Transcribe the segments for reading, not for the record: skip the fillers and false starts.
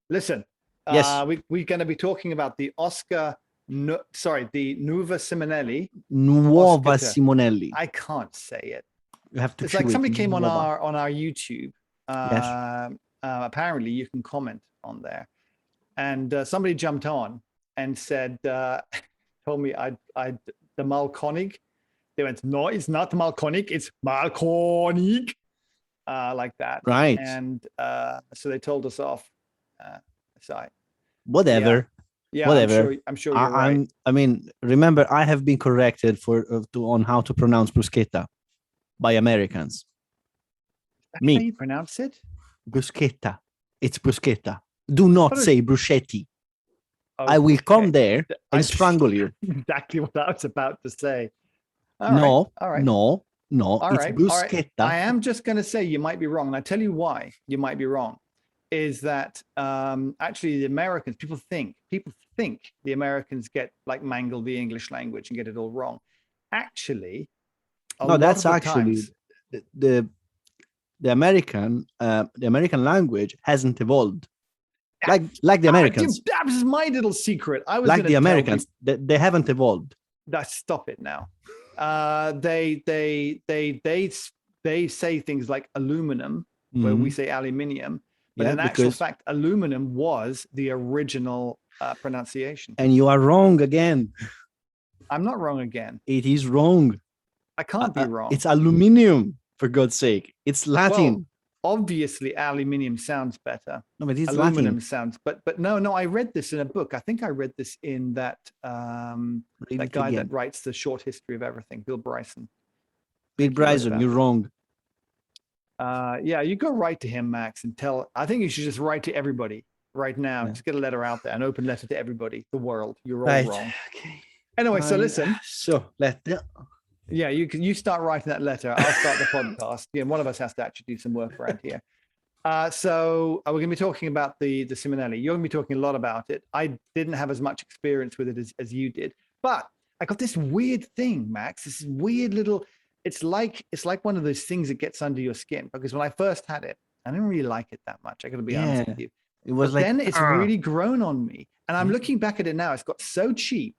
listen, Yes. we're going to be talking about the the Nuova Simonelli Nuova Oscar II. Simonelli. I can't say it. You have to. It's like somebody came on Nuova. our YouTube. Yes. Apparently, you can comment on there, and somebody jumped on and said, told me I the Malconic. They went, no, it's not Malconic, it's Malconic, like that. Right. And so they told us off. Whatever. Yeah, Whatever. I'm sure you're right. I mean, remember, I have been corrected on how to pronounce bruschetta by Americans. That's how you pronounce it? Bruschetta. It's bruschetta. Do not say bruschetti. Okay. I will come there and strangle you. Exactly what I was about to say. All right. No. All it's right. bruschetta. I am just going to say you might be wrong. And I tell you why you might be wrong. Is that actually the Americans, people think the Americans mangle the English language and get it all wrong. Actually, that's actually the American language hasn't evolved like the Americans. That was my little secret. I was like the Americans. They haven't evolved. Stop it now. They say things like aluminum, where we say aluminium. But in actual fact, aluminum was the original pronunciation. And you are wrong again. I'm not wrong again. It is wrong. I can't be wrong. It's aluminium, for God's sake. It's Latin. Well, obviously, aluminium sounds better. No, but it's aluminum Latin. Sounds. But no. I read this in a book. I think I read this in that that guy that writes the short history of everything, Bill Bryson. Bill Bryson, you're wrong. Yeah, you go write to him, Max, and tell. I think you should just write to everybody right now. Yeah. Just get a letter out there, an open letter to everybody, the world. You're all wrong. Okay. Anyway, so listen. Yeah, you start writing that letter. I'll start the podcast. Yeah, one of us has to actually do some work around here. So we're going to be talking about the Simonelli. You're going to be talking a lot about it. I didn't have as much experience with it as you did, but I got this weird thing, Max. This weird little. It's like one of those things that gets under your skin, because when I first had it, I didn't really like it that much. I got to be honest with you. It was then it's really grown on me, and I'm looking back at it now. It's got so cheap.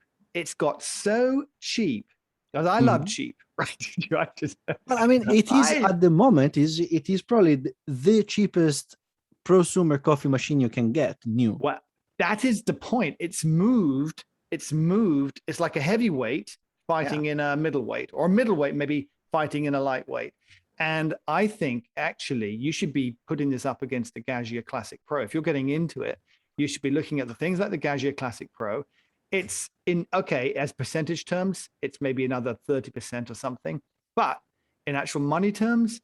Because I love cheap, right? But I mean, it is at the moment. It is probably the cheapest prosumer coffee machine you can get new. Well, that is the point. It's moved. It's like a heavyweight fighting in a middleweight, or middleweight maybe fighting in a lightweight. And I think actually you should be putting this up against the Gaggia Classic Pro. If you're getting into it, you should be looking at the things like the Gaggia Classic Pro. It's as percentage terms, it's maybe another 30% or something. But in actual money terms,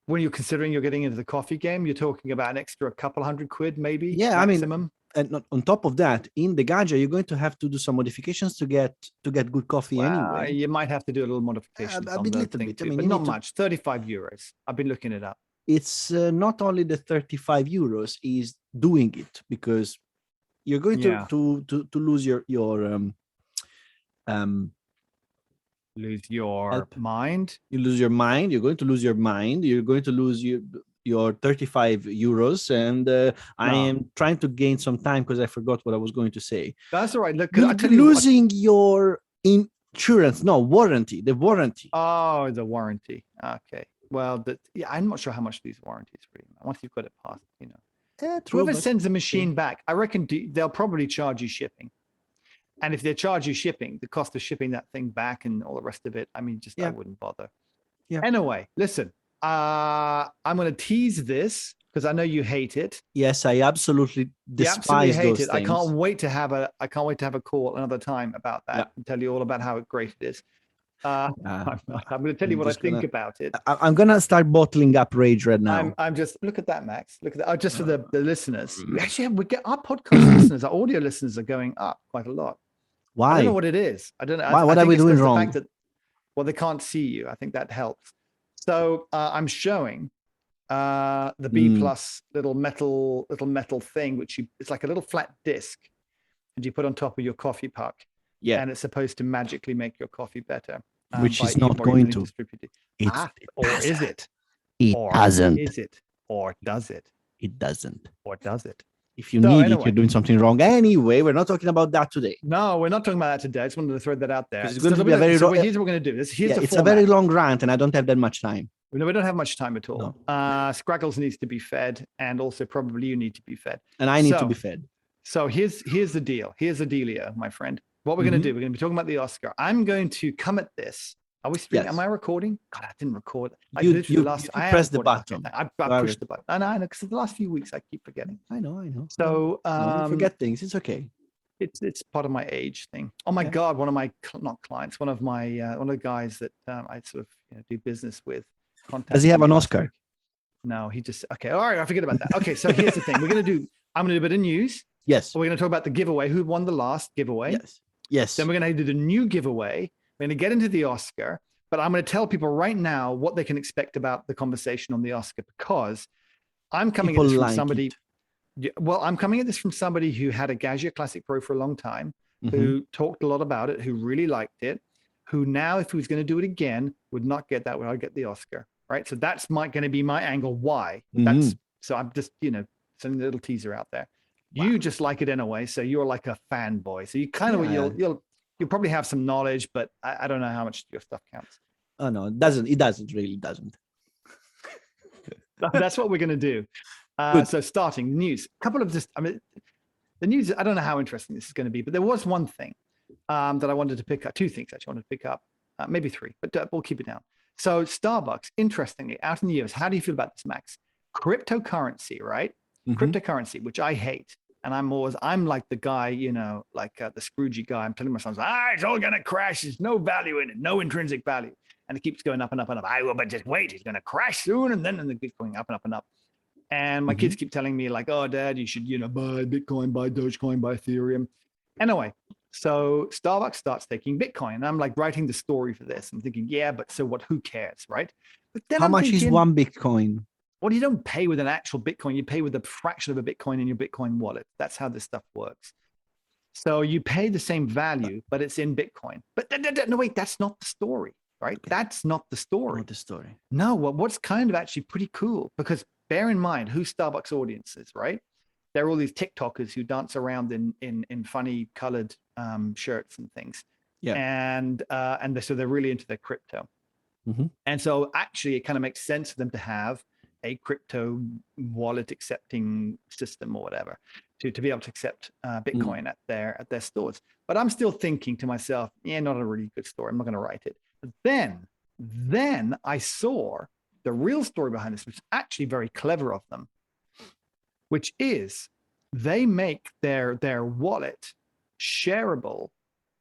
when you're considering you're getting into the coffee game, you're talking about an extra couple £100 maybe. Yeah, maximum. I mean, and on top of that, in the Gaggia, you're going to have to do some modifications to get good coffee anyway. You might have to do a little modification. A little bit. I mean, but not much. 35 euros. I've been looking it up. It's not only the 35 euros is doing it, because you're going to lose your lose your mind. You lose your mind. You're going to lose your mind. You're going to lose your 35 euros. And I am trying to gain some time because I forgot what I was going to say. That's all right. Look, losing your insurance. No, warranty. The warranty. Oh, the warranty. Okay. Well, I'm not sure how much these warranties really. Once you've got it past, whoever sends a machine back, I reckon they'll probably charge you shipping. And if they charge you shipping, the cost of shipping that thing back and all the rest of it, I mean, I wouldn't bother. Yeah. Anyway, listen, I'm going to tease this because I know you hate it. Yes, I absolutely despise those things. I can't wait to have a call another time about that and tell you all about how great it is. I'm going to tell you what I think about it. I'm going to start bottling up rage right now. I'm just, look at that, Max. Look at that. Oh, just for the listeners. We get our podcast listeners, our audio listeners are going up quite a lot. Why? I don't know what it is. I don't know. Why? What are we doing wrong? The fact that, they can't see you. I think that helps. So I'm showing the B plus little metal thing, it's like a little flat disc, and you put on top of your coffee puck. Yeah, and it's supposed to magically make your coffee better. Which is not going to. Or is it? It doesn't. Is it? Or does it? It doesn't. Or does it? If you need it, you're doing something wrong. Anyway, we're not talking about that today. No, we're not talking about that today. I just wanted to throw that out there. It's going to be a very so here's what we're going to do. It's a very long rant, and I don't have that much time. No, we don't have much time at all. No. Scraggles needs to be fed, and also probably you need to be fed. And I need to be fed. So here's the deal. Here's the dealio, my friend. What we're going to do, we're going to be talking about the Oscar. I'm going to come at this. Are we speaking? Yes. Am I recording? God, I didn't record. You press the button. I pushed the button. I know, because the last few weeks I keep forgetting. I know. So you forget things. It's okay. It's part of my age thing. Oh my God, one of my not clients, one of the guys that I sort of do business with. Does he have an Oscar? No, he just okay. All right, I forget about that. Okay, so here's the thing. I'm gonna do a bit of news. Yes. We're gonna talk about the giveaway. Who won the last giveaway? Yes. Then we're gonna do the new giveaway. We're gonna get into the Oscar, but I'm gonna tell people right now what they can expect about the conversation on the Oscar, because I'm coming at this from somebody. Well, I'm coming at this from somebody who had a Gaggia Classic Pro for a long time, who talked a lot about it, who really liked it, who now, if he was going to do it again, would not get that. I'd get the Oscar, right? So that's going to be my angle. Why? So I'm just, sending a little teaser out there. Wow. You just like it anyway, so you're like a fanboy. So you kind of you'll probably have some knowledge, but I don't know how much your stuff counts. Oh no, it doesn't. It really doesn't. That's what we're going to do. So starting news, the news, I don't know how interesting this is going to be, but there was one thing that I wanted to pick up, two things actually I wanted to pick up, maybe three, but we'll keep it down. So Starbucks, interestingly, out in the US, how do you feel about this, Max? Cryptocurrency, right? Cryptocurrency, which I hate. And I'm like the guy, like the Scroogey guy. I'm telling myself, it's all going to crash. There's no value in it, no intrinsic value. And it keeps going up and up and up. But just wait, it's going to crash soon. And then it keeps going up and up and up. And my kids keep telling me like, oh, Dad, you should, buy Bitcoin, buy Dogecoin, buy Ethereum. Anyway, so Starbucks starts taking Bitcoin. And I'm like writing the story for this. I'm thinking, yeah, but so what? Who cares, right? But then how much is one Bitcoin? Well, you don't pay with an actual Bitcoin. You pay with a fraction of a Bitcoin in your Bitcoin wallet. That's how this stuff works. So you pay the same value, but it's in Bitcoin. But no, wait, that's not the story, right? Okay. That's not the story. Not the story. No, what's kind of actually pretty cool, because bear in mind who Starbucks audience is, right? They're all these TikTokers who dance around in funny colored shirts and things. Yeah. And so they're really into their crypto. And so actually it kind of makes sense for them to have a crypto wallet accepting system or whatever to be able to accept Bitcoin at their stores. But I'm still thinking to myself, not a really good story. I'm not going to write it. But then I saw the real story behind this, which is actually very clever of them, which is they make their wallet shareable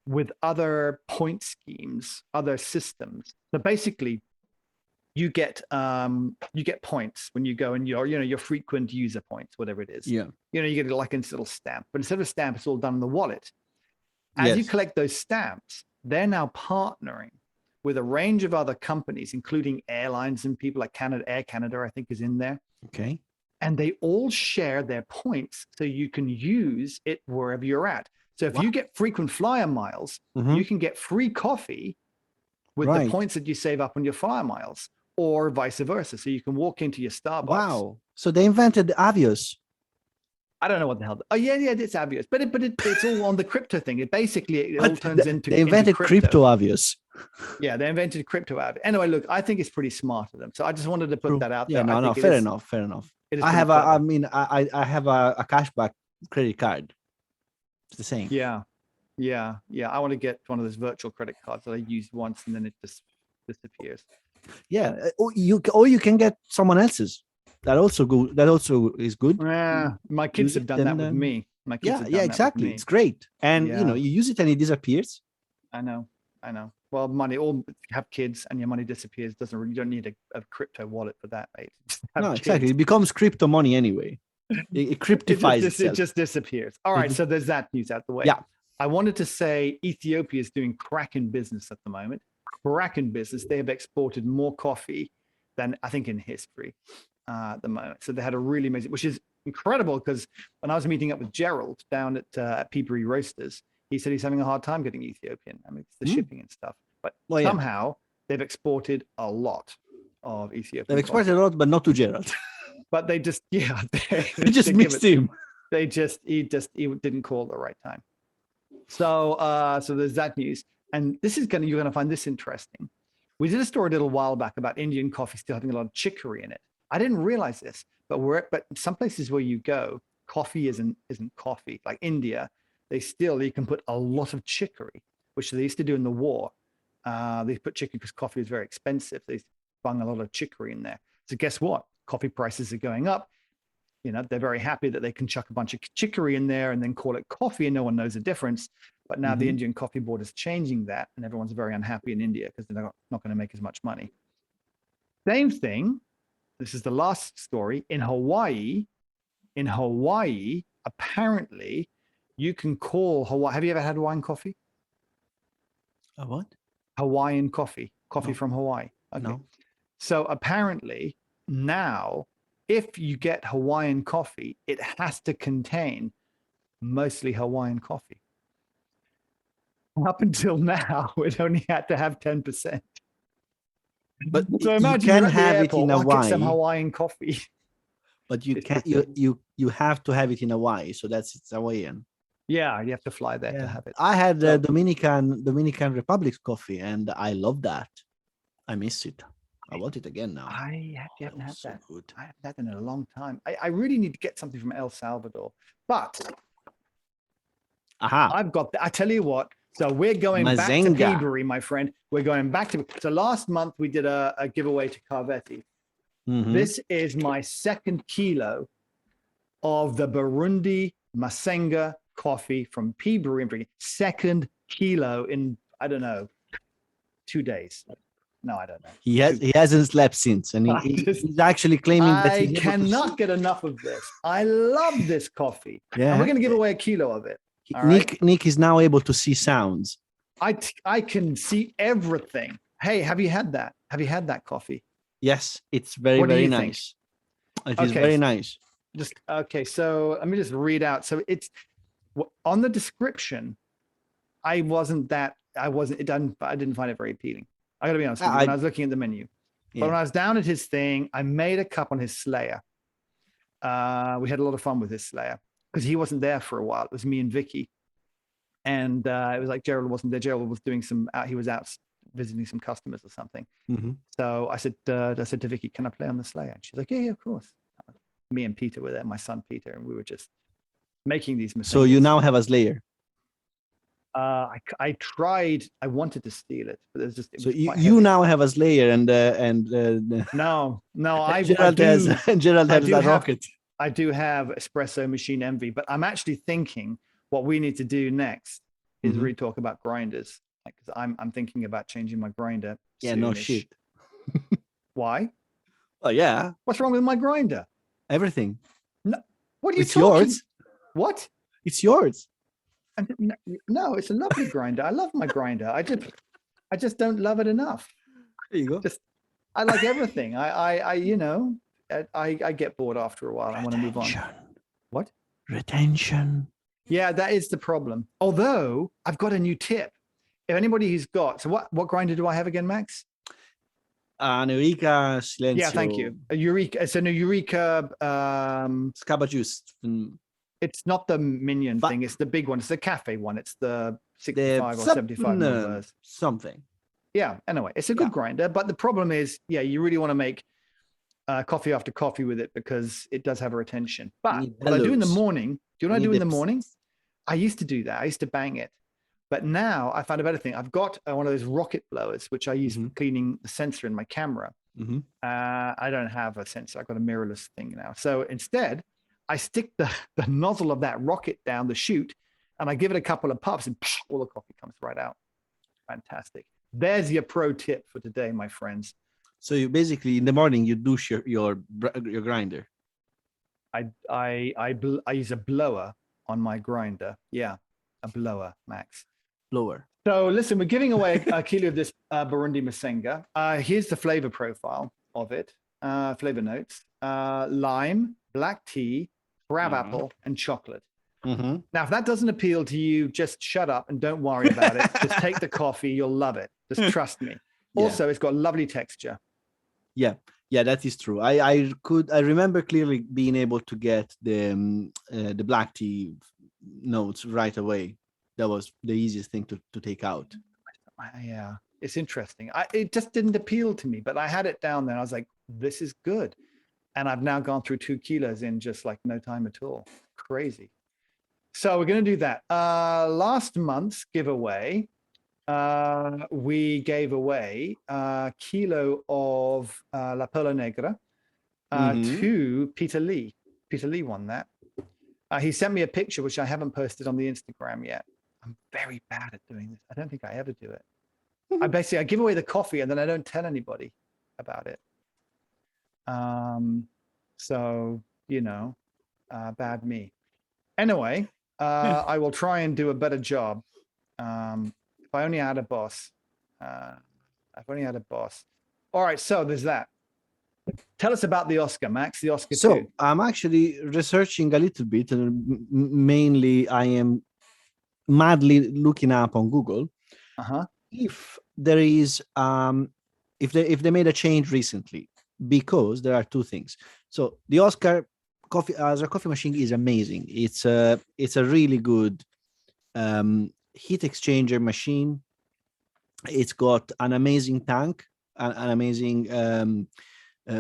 with other point schemes, other systems. So basically, you get points when you go and your frequent user points, whatever it is. Yeah. You get like a little stamp, but instead of a stamp, it's all done in the wallet. As you collect those stamps, they're now partnering with a range of other companies, including airlines and people like Air Canada, I think is in there. Okay. And they all share their points so you can use it wherever you're at. So if you get frequent flyer miles, you can get free coffee with the points that you save up on your flyer miles, or vice versa. So you can walk into your Starbucks. Wow. So they invented Avios. I don't know what the hell. Oh yeah, it's Avios, but it's all on the crypto thing. It basically all turns into. They invented crypto Avios. Yeah, they invented crypto Avios. Anyway, look, I think it's pretty smart of them. So I just wanted to put that out there. Yeah, no, fair enough. I have I have a cashback credit card. It's the same. Yeah. I want to get one of those virtual credit cards that I used once and then it just disappears. Yeah, or you can get someone else's. That also is good. Yeah, my kids have done that with me. Exactly. It's great, and you use it and it disappears. I know. Well, money. All have kids and your money disappears. You don't need a crypto wallet for that, mate. No, exactly. It becomes crypto money anyway. It cryptifies itself. It just disappears. All right, so there's that news out the way. Yeah, I wanted to say Ethiopia is doing cracking business at the moment. Cracking business. They have exported more coffee than I think in history at the moment. So they had a really amazing, which is incredible, because when I was meeting up with Gerald down at Peaberry Roasters, he said he's having a hard time getting Ethiopian. I mean, it's the shipping and stuff. But somehow they've exported a lot of Ethiopian. They've exported a lot, but not to Gerald. But they just, they just mixed him. he didn't call at the right time. So there's that news. And you're going to find this interesting. We did a story a little while back about Indian coffee still having a lot of chicory in it. I didn't realize this, but some places where you go, coffee isn't coffee. Like India, you can put a lot of chicory, which they used to do in the war. They put chicory because coffee was very expensive. They bung a lot of chicory in there. So guess what? Coffee prices are going up. They're very happy that they can chuck a bunch of chicory in there and then call it coffee and no one knows the difference. But now the Indian Coffee Board is changing that and everyone's very unhappy in India because they're not going to make as much money. Same thing. This is the last story. In Hawaii, apparently you can call Hawaii. Have you ever had Hawaiian coffee? A what? Hawaiian coffee from Hawaii. Okay. No. So apparently now, if you get Hawaiian coffee, it has to contain mostly Hawaiian coffee. Up until now, it only had to have 10%. But so imagine you can have it in Hawaii. Get some Hawaiian coffee. But you can't. You have to have it in Hawaii, so it's Hawaiian. Yeah, you have to fly there to have it. I had Dominican Republic's coffee, and I love that. I miss it. I want it again now. I haven't had so that. Good. I haven't had that in a long time. I really need to get something from El Salvador. But I've got I tell you what. So we're going back to Peaberry, my friend. We're going back to. So last month we did a giveaway to Carvetti. This is my 2nd kilo of the Burundi Mesanga coffee from Peaberry. 2nd kilo in, I don't know, 2 days. No, I don't know. He hasn't slept since, and he's actually claiming that I cannot get enough of this. I love this coffee. Yeah, and we're going to give away a kilo of it. Nick is now able to see sounds. I can see everything. Hey, have you had that? Have you had that coffee? Yes, it's very nice. It is very nice. So let me just read out. So it's on the description. I didn't find it very appealing. I got to be honest with you, when I was looking at the menu. But when I was down at his thing, I made a cup on his Slayer. We had a lot of fun with his Slayer because he wasn't there for a while. It was me and Vicky. And it was like Gerald wasn't there. Gerald was doing he was out visiting some customers or something. So I said to Vicky, can I play on the Slayer? And she's like, yeah, of course. Me and Peter were there, my son Peter, and we were just making these mistakes. So you now have a Slayer. I tried. I wanted to steal it, but there's just. So you now have a Slayer, and no, Gerald has a rocket. I do have espresso machine envy, but I'm actually thinking what we need to do next is really talk about grinders, because I'm thinking about changing my grinder. Yeah, no shit. Why? Oh yeah. What's wrong with my grinder? Everything. No. What are you it's talking? Yours. What? It's yours. No, it's a lovely grinder. I love my grinder. I just don't love it enough. There you go. I like everything. I get bored after a while. I want to move on. What? Retention. Yeah, that is the problem. Although I've got a new tip. If anybody who's got, so what grinder do I have again, Max? An Eureka Silencio. Yeah, thank you. A Eureka. It's a Eureka. Scabajuice. It's not the minion thing. It's the big one. It's the cafe one. It's the 65 or 75 something. Yeah. Anyway, it's a good grinder, but the problem is, you really want to make coffee after coffee with it because it does have a retention. But what I do in the morning, do you know what I do in the morning? I used to do that. I used to bang it. But now I found a better thing. I've got one of those rocket blowers, which I use for cleaning the sensor in my camera. I don't have a sensor. I've got a mirrorless thing now. So instead, I stick the nozzle of that rocket down the chute and I give it a couple of puffs and all the coffee comes right out. Fantastic. There's your pro tip for today, my friends. So you basically in the morning you douche your grinder. I use a blower on my grinder. Yeah, a blower, Max. Blower. So listen, we're giving away a kilo of this Burundi Mesanga. Here's the flavor profile of it. Flavor notes: lime, black tea, crab apple, and chocolate. Now, if that doesn't appeal to you, just shut up and don't worry about it. Just take the coffee. You'll love it. Just trust me. Also, it's got lovely texture. Yeah. Yeah, that is true. I remember clearly being able to get the black tea notes right away. That was the easiest thing to take out. Yeah, it's interesting. It just didn't appeal to me, but I had it down there. I was like, this is good. And I've now gone through 2 kilos in just like no time at all. Crazy. So we're going to do that. Last month's giveaway, we gave away a kilo of La Perla Negra to Peter Lee. Peter Lee won that. He sent me a picture, which I haven't posted on the Instagram yet. I'm very bad at doing this. I don't think I ever do it. I give away the coffee and then I don't tell anybody about it. So, bad me. Anyway, I will try and do a better job. If I only had a boss. If only had a boss. All right, so there's that. Tell us about the Oscar, Max, the Oscar So II. I'm actually researching a little bit, and mainly I am madly looking up on Google if there is if they made a change recently, because there are two things. So the Oscar coffee as a coffee machine is amazing. It's a really good heat exchanger machine. It's got an amazing tank, an amazing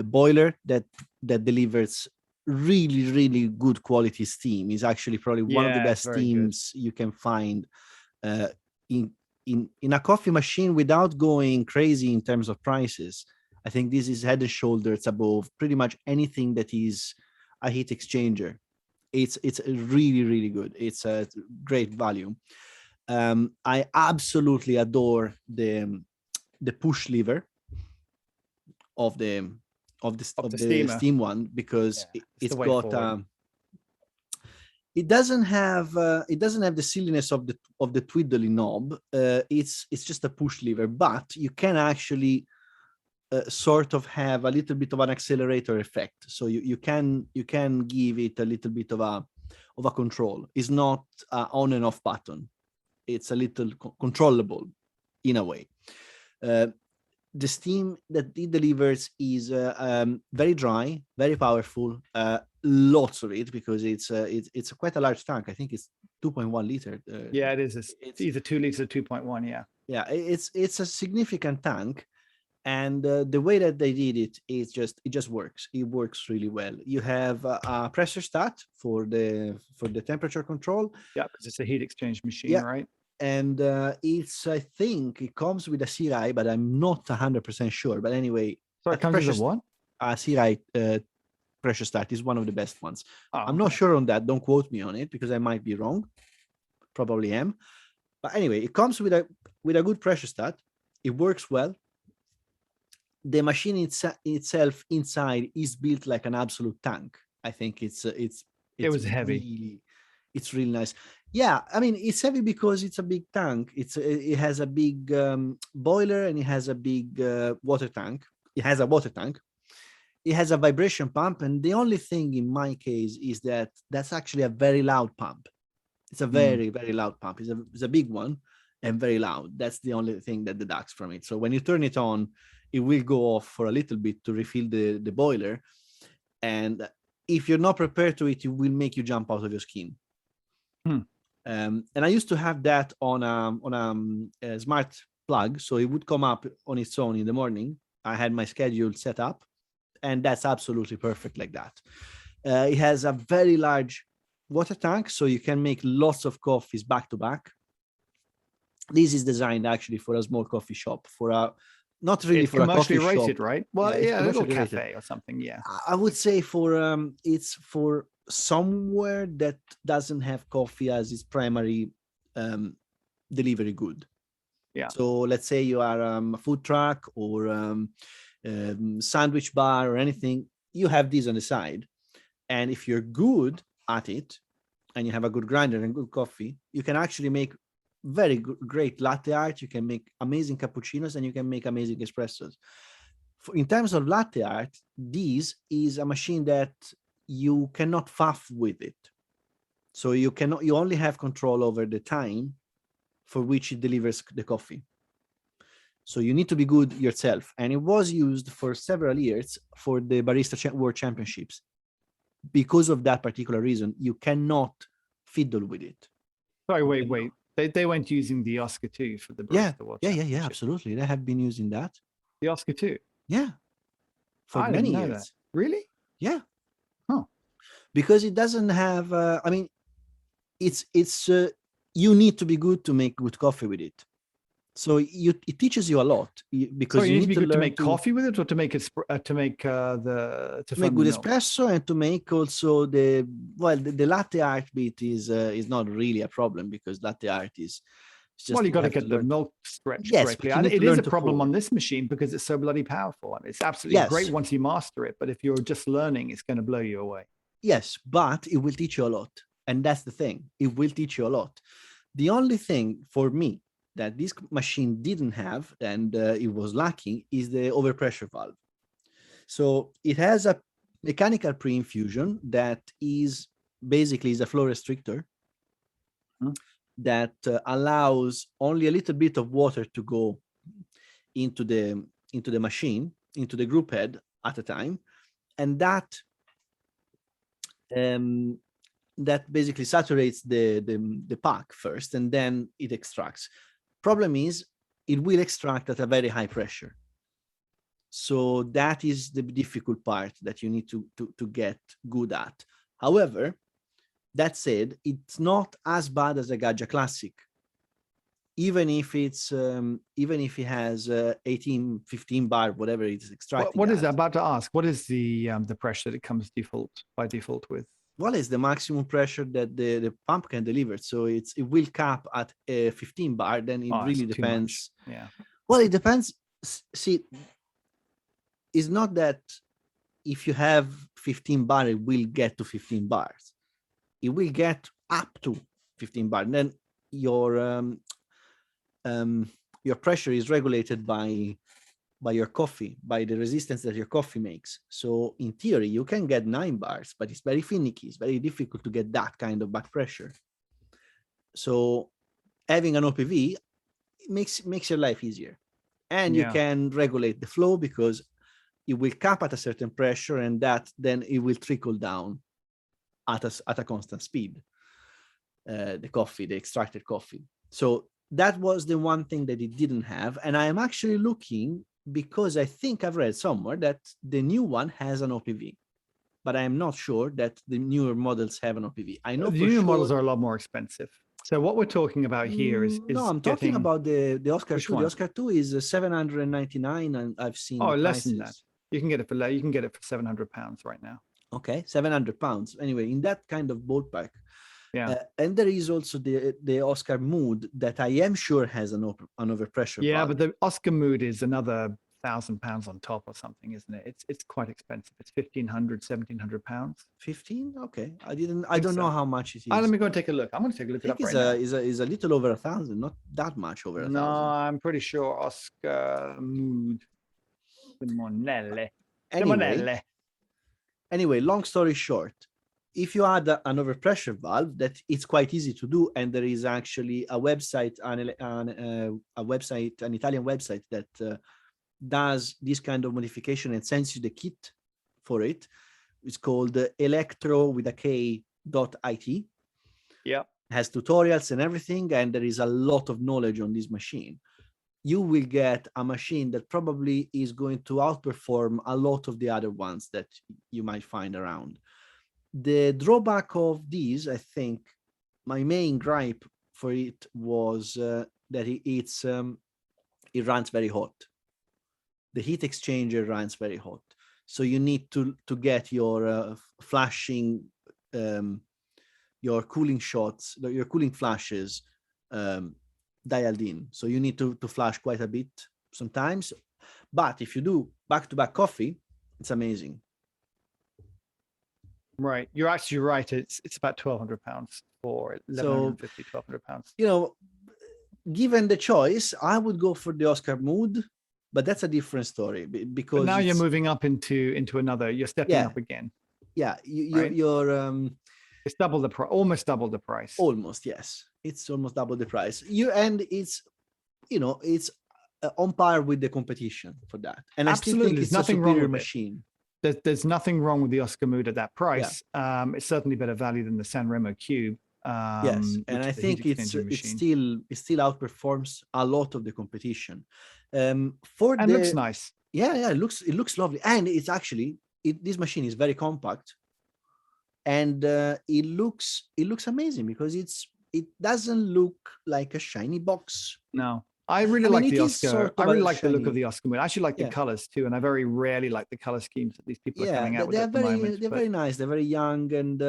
boiler that delivers really good quality steam. Is actually probably one of the best steams you can find in a coffee machine without going crazy in terms of prices. I think this is head and shoulders above pretty much anything that is a heat exchanger. It's really good. It's a great value. I absolutely adore the push lever of the steam one, because it's got it doesn't have the silliness of the twiddly knob. It's just a push lever, but you can actually sort of have a little bit of an accelerator effect. So you can give it a little bit of a control. It's not an on and off button. It's a little controllable in a way. The steam that it delivers is very dry, very powerful, lots of it, because it's quite a large tank. I think it's 2.1 liter. Yeah, it is. It's either 2 liters or 2.1. Yeah, it's a significant tank, and the way that they did it is it just works. It works really well. You have a pressure stat for the temperature control. Yeah, because it's a heat exchange machine, right? And I think it comes with a CRI, but I'm not 100% sure. But anyway, so it comes with a what? A CRI pressure start is one of the best ones. I'm not okay. sure on that. Don't quote me on it, because I might be wrong. Probably am. But anyway, it comes with a good pressure start. It works well. The machine itself inside is built like an absolute tank. I think it was heavy. It's really nice. Yeah, I mean, it's heavy because it's a big tank. It has a big boiler, and it has a big water tank. It has a water tank. It has a vibration pump, and the only thing in my case is that that's actually a very loud pump. It's a very loud pump. It's a big one and very loud. That's the only thing that deducts from it. So when you turn it on, it will go off for a little bit to refill the boiler, and if you're not prepared to it will make you jump out of your skin. And I used to have that on a smart plug, so it would come up on its own in the morning. I had my schedule set up, and that's absolutely perfect like that. It has a very large water tank, so you can make lots of coffees back to back. This is designed actually for a small coffee shop, not really for a coffee shop. Commercially rated, right? Well, a little cafe or something. Yeah, I would say it's for somewhere that doesn't have coffee as its primary delivery good. Yeah. So let's say you are a food truck or sandwich bar or anything. You have these on the side, and if you're good at it and you have a good grinder and good coffee, you can actually make very great latte art. You can make amazing cappuccinos, and you can make amazing espressos. In terms of latte art, this is a machine that you cannot faff with it. So you only have control over the time for which it delivers the coffee. So you need to be good yourself. And it was used for several years for the Barista World Championships. Because of that particular reason, you cannot fiddle with it. Sorry, wait. They went using the Oscar II for the Barista World Championship. Yeah, absolutely. They have been using that. The Oscar II? Yeah. For many years. That. Really? Yeah. Huh. Because it doesn't have, it's you need to be good to make good coffee with it. So it teaches you a lot because you need to be good to make to coffee with it, or to make it to make good espresso, and to make also the latte art bit is not really a problem, because latte art is just, you got to get the milk stretched correctly. And it is a problem on this machine because it's so bloody powerful. I mean, it's absolutely great once you master it, but if you're just learning, it's going to blow you away. Yes, but it will teach you a lot, and that's the thing. It will teach you a lot. The only thing for me that this machine didn't have, and it was lacking, is the overpressure valve. So it has a mechanical pre-infusion that is basically a flow restrictor that allows only a little bit of water to go into the machine, into the group head at a time, and that basically saturates the pack first, and then it extracts. Problem is, it will extract at a very high pressure. So that is the difficult part that you need to get good at. However, that said, it's not as bad as a Gaggia Classic. Even if it has 18, 15 bar, whatever it's extracting. What is that? About to ask, what is the pressure that it comes by default with? Well, it's the maximum pressure that the pump can deliver. So it will cap at 15 bar. Then it really depends. Yeah. Well, it depends. See, it's not that if you have 15 bar, it will get to 15 bars. It will get up to 15 bar. And then your pressure is regulated by your coffee, by the resistance that your coffee makes. So in theory, you can get 9 bars, but it's very finicky. It's very difficult to get that kind of back pressure. So having an OPV makes your life easier. And you can regulate the flow, because it will cap at a certain pressure, and that then it will trickle down at a constant speed, the extracted coffee. So that was the one thing that it didn't have. And I am actually looking, because I think I've read somewhere that the new one has an OPV, but I am not sure that the newer models have an OPV. I know the newer models are a lot more expensive. So what we're talking about here is no, I'm talking about the Oscar II. One? The Oscar II is $799, and I've seen less than that. You can get it for £700 right now. Okay, £700. Anyway, in that kind of ballpark. Yeah. And there is also the Oscar Mood that I am sure has an overpressure. Yeah, valve. but the Oscar Mood is another £1,000 on top or something, isn't it? It's quite expensive. It's £1,500, £1,700. 15? Okay, I don't know how much it is. Let me go and take a look. I'm going to take a look. I think it's a little over 1,000, not that much over 1,000. No, I'm pretty sure Oscar Mood. Simonelli. Anyway, long story short, if you add an overpressure valve, that it's quite easy to do, and there is actually a website, an Italian website that does this kind of modification and sends you the kit for it. It's called electro.it. Yeah, has tutorials and everything, and there is a lot of knowledge on this machine. You will get a machine that probably is going to outperform a lot of the other ones that you might find around. The drawback of these, I think, my main gripe for it was that it runs very hot. The heat exchanger runs very hot, so you need to get your flashing, your cooling shots, your cooling flashes dialed in. So you need to flash quite a bit sometimes. But if you do back-to-back coffee, it's amazing. Right, you're actually right. It's about £1,200 for £1,150, £1,200. You know, given the choice, I would go for the Oscar Mood, but that's a different story because now you're moving up into another. You're stepping up again. Yeah, you're it's double the price, almost double the price. Almost, yes, it's almost double the price. It's on par with the competition for that. And I still Absolutely, think there's it's a nothing wrong superior with it. machine. There's nothing wrong with the Oscar Mood at that price. It's certainly better value than the Sanremo Cube. Yes, and which I is the heat think exchanger machine. it still outperforms a lot of the competition. And looks nice. Yeah, it looks lovely, and it's actually this machine is very compact, and it looks amazing because it doesn't look like a shiny box. No, I really like the Oscar. Sort of I really like the look of shiny. the Oscar Mood. I actually like the colors too, and I very rarely like the color schemes that these people are coming out with at the moment. They're very nice. They're very young and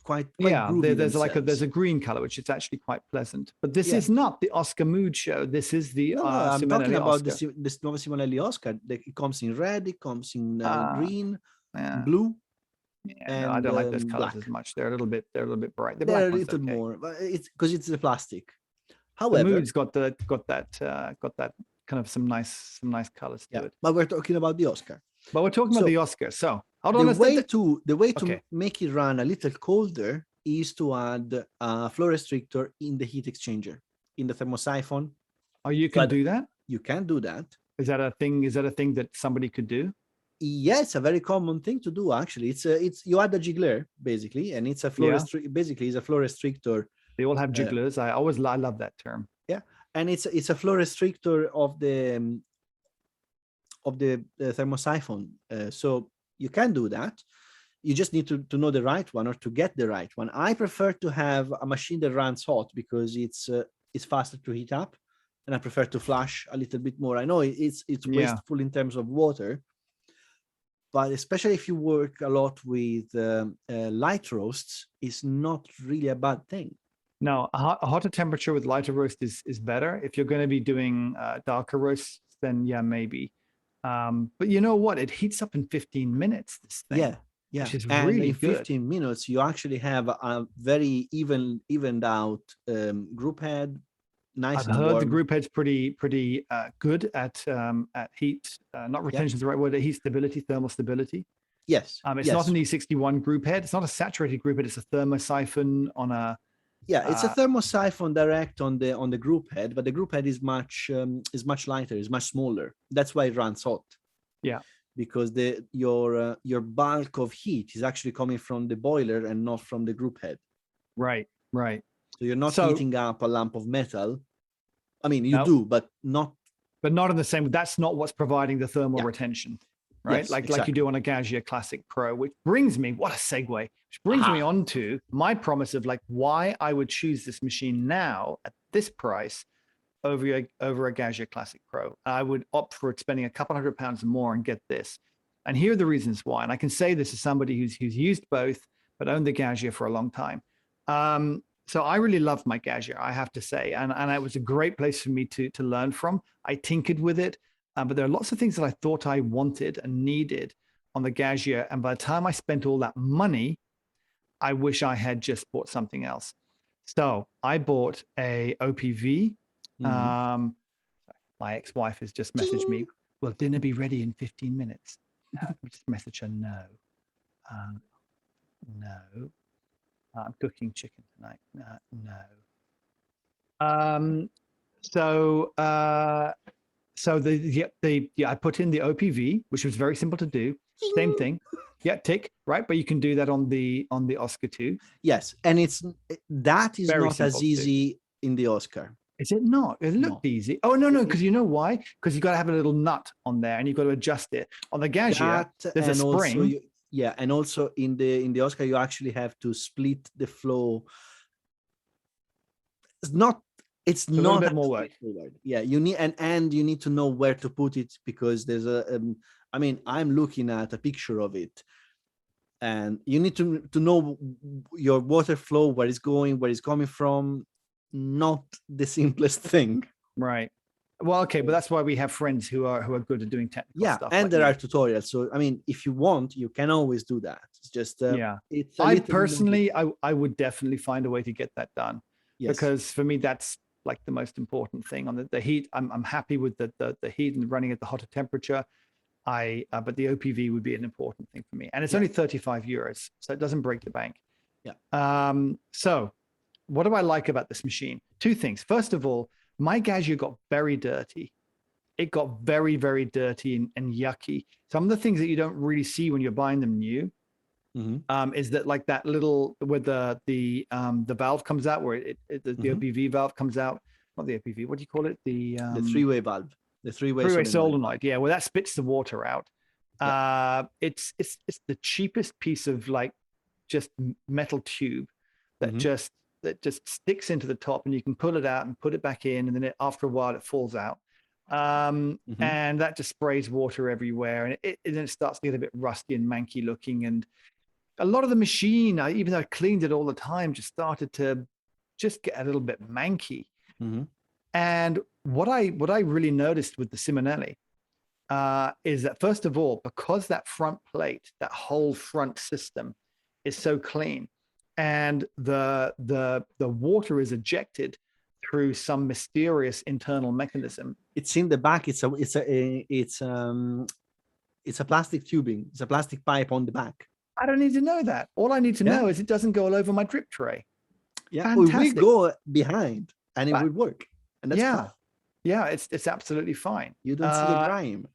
quite yeah. groovy There's a green color which is actually quite pleasant. But this is not the Oscar Mood show. This is the I'm talking about Oscar. this Nuova Simonelli Oscar. It comes in red. It comes in green, blue. Yeah, no, I don't like those colors as much. They're a little bit bright. They're a little more, but it's because it's the plastic. However, the Mood's got that kind of some nice colors to it. But we're talking about the Oscar. But we're talking about the Oscar. So hold on. The way to make it run a little colder is to add a flow restrictor in the heat exchanger, in the thermosiphon. Oh, you can do that? You can do that. Is that a thing? Is that a thing that somebody could do? Yeah, it's a very common thing to do, actually. It's you add a jiggler, basically, and it's a flow basically it's a flow restrictor. They all have jigglers. I love that term. Yeah, and it's a flow restrictor of the thermosiphon. So you can do that. You just need to know the right one or to get the right one. I prefer to have a machine that runs hot because it's faster to heat up, and I prefer to flush a little bit more. I know it's wasteful in terms of water, but especially if you work a lot with light roasts, it's not really a bad thing. No, a hotter temperature with lighter roast is better. If you're going to be doing darker roasts, then yeah, maybe. But you know what? It heats up in 15 minutes, this thing. Yeah. Which is and really in 15 good. minutes, you actually have a very evened out group head. Nice. I've heard the group head's pretty good at heat, not retention is the right word, at heat stability, thermal stability. Yes. It's not an E61 group head. It's not a saturated group head. It's a thermosiphon on a. Yeah, it's a thermosiphon direct on the group head, but the group head is much lighter, is much smaller. That's why it runs hot. Yeah. Because your bulk of heat is actually coming from the boiler and not from the group head. Right. So you're not heating up a lump of metal. I mean, you do, but not. But not in the same. That's not what's providing the thermal retention, right? Yes, like you do on a Gaggia Classic Pro, which brings me, what a segue, which brings me on to my promise of like why I would choose this machine now at this price over a Gaggia Classic Pro. I would opt for spending a couple £100 more and get this. And here are the reasons why. And I can say this as somebody who's used both, but owned the Gaggia for a long time. So I really loved my Gaggia, I have to say. And it was a great place for me to learn from. I tinkered with it, but there are lots of things that I thought I wanted and needed on the Gaggia. And by the time I spent all that money, I wish I had just bought something else. So I bought a OPV. My ex-wife has just messaged me, will dinner be ready in 15 minutes? Just message her, no. No. I'm cooking chicken tonight. No. So I put in the OPV, which was very simple to do. Same thing. Yeah, tick, right? But you can do that on the Oscar too. Yes, and that is very not as easy in the Oscar. Is it not? It looked easy. Oh, no, because you know why? Because you've got to have a little nut on there and you've got to adjust it. On the Gaggia, there's a spring. And also in the Oscar, you actually have to split the flow. It's not a little bit more work. Yeah, you need and you need to know where to put it because there's I mean, I'm looking at a picture of it, and you need to know your water flow, where it's going, where it's coming from. Not the simplest thing. Right. Well, okay, but that's why we have friends who are good at doing technical stuff. Yeah, and there are tutorials. So I mean, if you want, you can always do that. It's just It's I personally, I would definitely find a way to get that done. Yes. Because for me, that's like the most important thing on the heat. I'm happy with the heat and running at the hotter temperature. But the OPV would be an important thing for me, and it's only €35, so it doesn't break the bank. Yeah. So what do I like about this machine? Two things. First of all, my Gaggia got very dirty it got very, very dirty and yucky. Some of the things that you don't really see when you're buying them new is that like that little where the valve comes out, where the OPV valve comes out, not the OPV, what do you call it? The three-way valve, the three-way solenoid. Yeah, well, that spits the water out. It's the cheapest piece of like just metal tube that just sticks into the top, and you can pull it out and put it back in, and then after a while it falls out. And that just sprays water everywhere, and then it starts to get a bit rusty and manky looking. And a lot of the machine, even though I cleaned it all the time, just started to just get a little bit manky. And what I really noticed with the Simonelli is that, first of all, because that front plate, that whole front system is so clean, and the water is ejected through some mysterious internal mechanism. It's in the back. It's a plastic tubing. It's a plastic pipe on the back. I don't need to know that. All I need to know is it doesn't go all over my drip tray. Yeah, we will go behind, and it will work. And that's fine. Yeah, it's absolutely fine. You don't see the grime.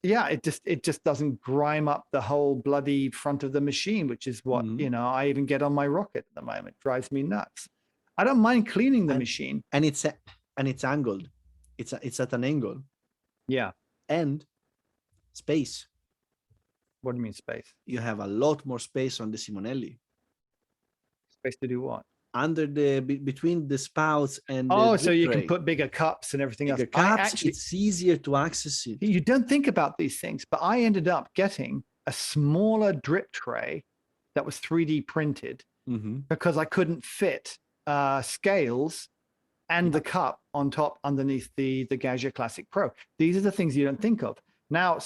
Yeah, it just doesn't grime up the whole bloody front of the machine, which is what I even get on my Rocket at the moment. It drives me nuts. I don't mind cleaning the machine, and it's angled. It's at an angle. Yeah, and space. What do you mean space? You have a lot more space on the Simonelli. Space to do what? Under between the spouts and so you can put bigger cups and everything else. Cups, it's easier to access it. You don't think about these things, but I ended up getting a smaller drip tray that was 3D printed because I couldn't fit scales and the cup on top underneath the Gaggia Classic Pro. These are the things you don't think of. Now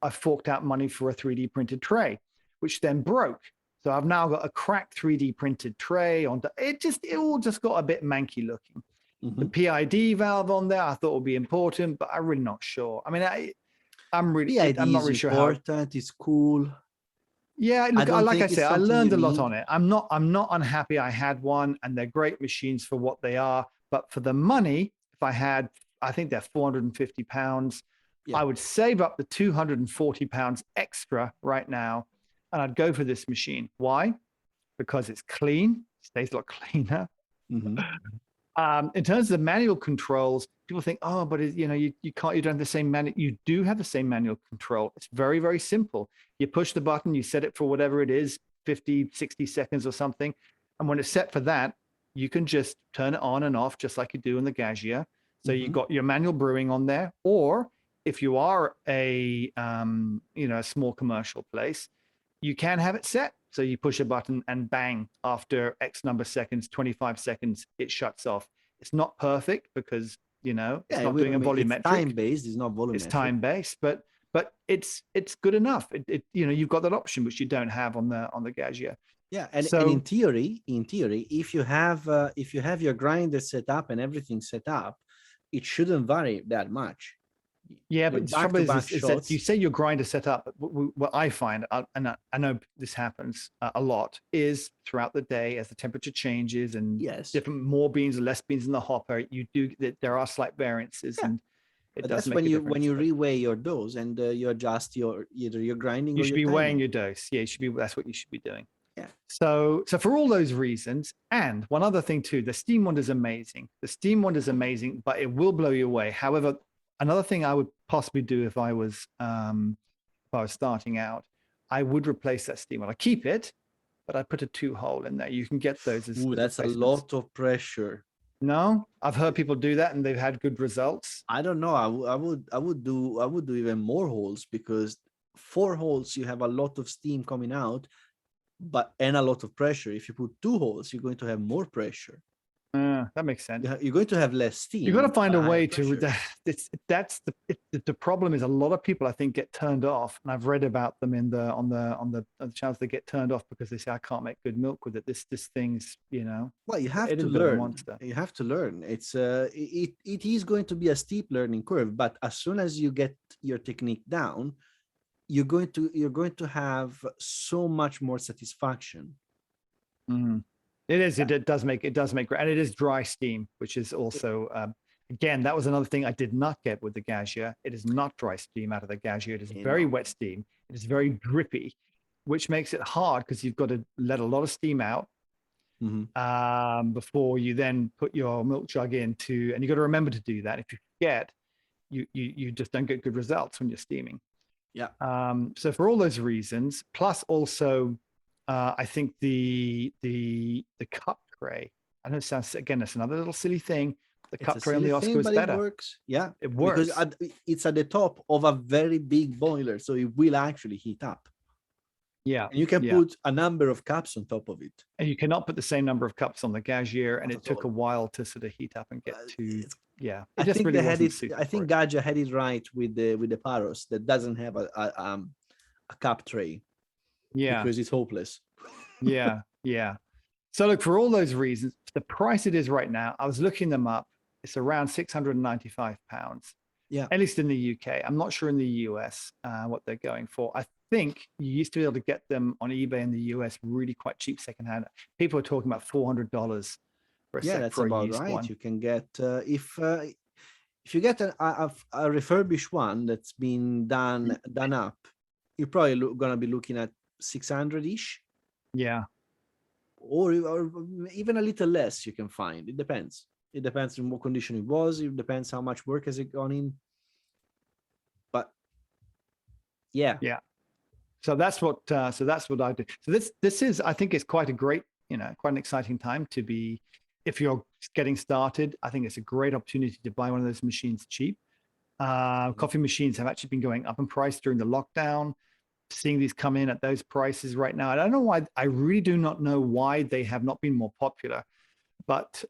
I've forked out money for a 3D printed tray, which then broke. So I've now got a cracked 3D printed tray on. It all just got a bit manky looking. The PID valve on there I thought would be important, but I'm really not sure. I mean, I'm not really sure how important. It's cool. Yeah, look, like I said, I learned a lot on it. I'm not unhappy I had one, and they're great machines for what they are. But for the money, if I think they're £450. I would save up the £240 extra right now, and I'd go for this machine. Why? Because it's clean, stays a lot cleaner. In terms of the manual controls, people think, oh, but you don't have the same manual. You do have the same manual control. It's very, very simple. You push the button, you set it for whatever it is, 50, 60 seconds or something. And when it's set for that, you can just turn it on and off just like you do in the Gaggia. So you've got your manual brewing on there. Or if you are a small commercial place, you can have it set. So you push a button and bang, after X number of seconds, 25 seconds, it shuts off. It's not perfect because, it's not doing a volumetric. It's time-based, it's not volumetric. It's time-based, but it's good enough. You've got that option, which you don't have on the Gaggia. Yeah, and in theory, if you have your grinder set up and everything set up, it shouldn't vary that much. Yeah, but the trouble is that you say your grinder set up. What I find, and I know this happens a lot, is throughout the day as the temperature changes and different more beans or less beans in the hopper, there are slight variances, and it does make a difference. When you reweigh your dose and you adjust either your grinding. You should be weighing your dose. Yeah, that's what you should be doing. Yeah. So for all those reasons, and one other thing too, the steam wand is amazing. The steam wand is amazing, but it will blow you away. However, another thing I would possibly do if I was starting out, I would replace that steam wand. I keep it, but I put a 2-hole in there. You can get those as that's a lot of pressure. No, I've heard people do that and they've had good results. I don't know. I would do even more holes, because 4 holes you have a lot of steam coming out, and a lot of pressure. If you put 2 holes, you're going to have more pressure. That makes sense. You're going to have less steam. You've got to find a way to. That's the problem. Is a lot of people, I think, get turned off, and I've read about them on the channels. They get turned off because they say, I can't make good milk with it. This thing's Well, you have to learn. You have to learn. It's it is going to be a steep learning curve, but as soon as you get your technique down, you're going to have so much more satisfaction. It is. It does make great, and it is dry steam, which is also Again, that was another thing I did not get with the Gaggia. It is not dry steam out of the Gaggia. It is very wet steam. It is very drippy, which makes it hard because you've got to let a lot of steam out before you then put your milk jug into, and you've got to remember to do that. If you forget, you just don't get good results when you're steaming. Yeah. So for all those reasons, plus also, I think the cup tray. I know it sounds, again, that's another little silly thing. The cup tray on the Oscar is better. It works. Yeah, it works because it's at the top of a very big boiler, so it will actually heat up. Yeah, and you can put a number of cups on top of it. And you cannot put the same number of cups on the Gaggia, and it took a while to sort of heat up and get to. Yeah, I think they had it. I think Gaggia had it right with the Paros that doesn't have a cup tray. Yeah, because it's hopeless. Yeah. So look, for all those reasons, the price it is right now, I was looking them up. It's around £695. Yeah, at least in the UK. I'm not sure in the US what they're going for. I think you used to be able to get them on eBay in the US really quite cheap secondhand. People are talking about $400 for a that's about right. One. You can get if you get a refurbished one that's been done up, you're probably gonna be looking at 600-ish. Yeah, or even a little less. You can find. It depends. It depends on what condition it was. It depends how much work has it gone in. But yeah. So that's what I do. So this is, I think, it's quite a great, quite an exciting time to be, if you're getting started. I think it's a great opportunity to buy one of those machines cheap. Coffee machines have actually been going up in price during the lockdown. Seeing these come in at those prices right now, I don't know why. I really do not know why they have not been more popular, but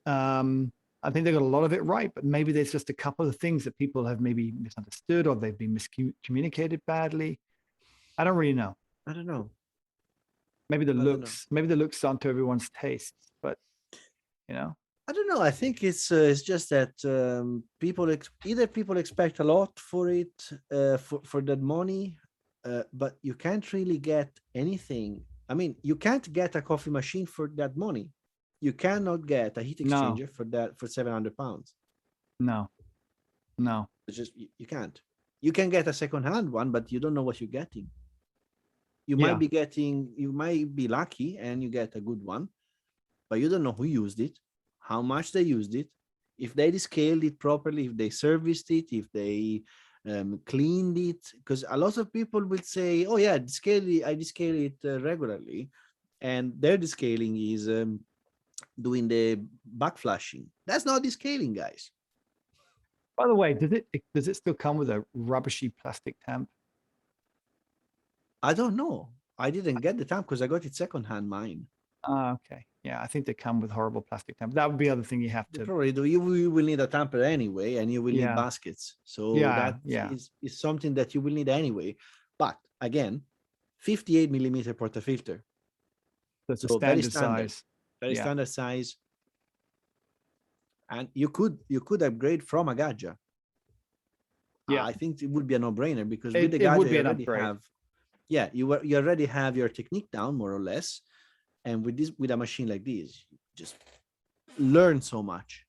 I think they got a lot of it right. But maybe there's just a couple of things that people have maybe misunderstood, or they've been miscommunicated badly. I don't really know. I don't know. Maybe the looks aren't to everyone's tastes, but I don't know. I think it's just that people expect a lot for it for that money. But you can't really get anything. I mean, you can't get a coffee machine for that money. You cannot get a heat exchanger for £700. No. It's just you can't. You can get a second-hand one, but you don't know what you're getting. You might be lucky and you get a good one, but you don't know who used it, how much they used it, if they descaled it properly, if they serviced it, if they cleaned it. Because a lot of people will say, oh yeah, I descale it regularly, and their descaling is doing the backflashing. That's not descaling, guys. By the way, does it still come with a rubbishy plastic tamp? I don't know. I didn't get the tamp because I got it secondhand, mine. Okay. Yeah, I think they come with horrible plastic tamp. That would be the other thing you have to. Probably do. You will need a tamper anyway, and you will need baskets. So that is something that you will need anyway. But again, 58mm portafilter. That's a standard size. Very standard size. And you could upgrade from a Gaggia. I think it would be a no-brainer because with the Gaggia you already have your technique down more or less, and with a machine like this, you just learn so much.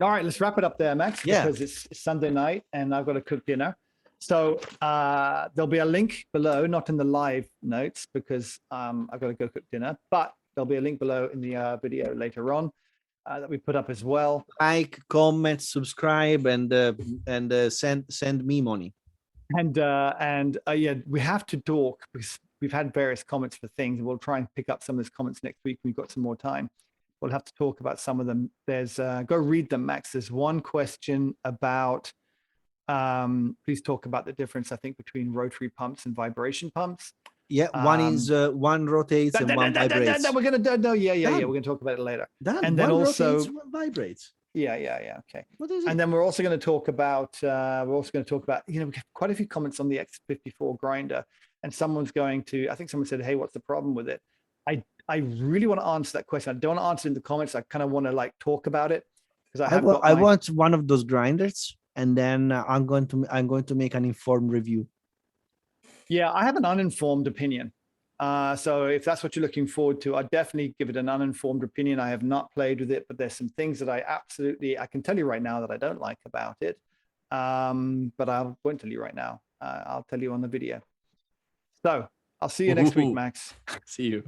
All right, let's wrap it up there, Max. Because it's Sunday night and I've got to cook dinner. So there'll be a link below, not in the live notes because I've got to go cook dinner, but there'll be a link below in the video later on. That we put up as well. Like, comment, subscribe, and send me money. And we have to talk because we've had various comments for things, and we'll try and pick up some of those comments next week when we've got some more time. We'll have to talk about some of them. There's go read them, Max. There's one question about please talk about the difference, I think, between rotary pumps and vibration pumps. Yeah, one rotates and one vibrates. We're gonna we're gonna talk about it later. And then one also rotates, one vibrates. Yeah. Okay. What is it? And then we're also going to talk about we have quite a few comments on the X54 grinder, and someone's going to. I think someone said, "Hey, what's the problem with it?" I really want to answer that question. I don't want to answer it in the comments. I kind of want to talk about it because I want one of those grinders, and then I'm going to make an informed review. Yeah, I have an uninformed opinion. So if that's what you're looking forward to, I'd definitely give it an uninformed opinion. I have not played with it, but there's some things that I can tell you right now that I don't like about it. But I won't tell you right now. I'll tell you on the video. So I'll see you next week, Max. See you.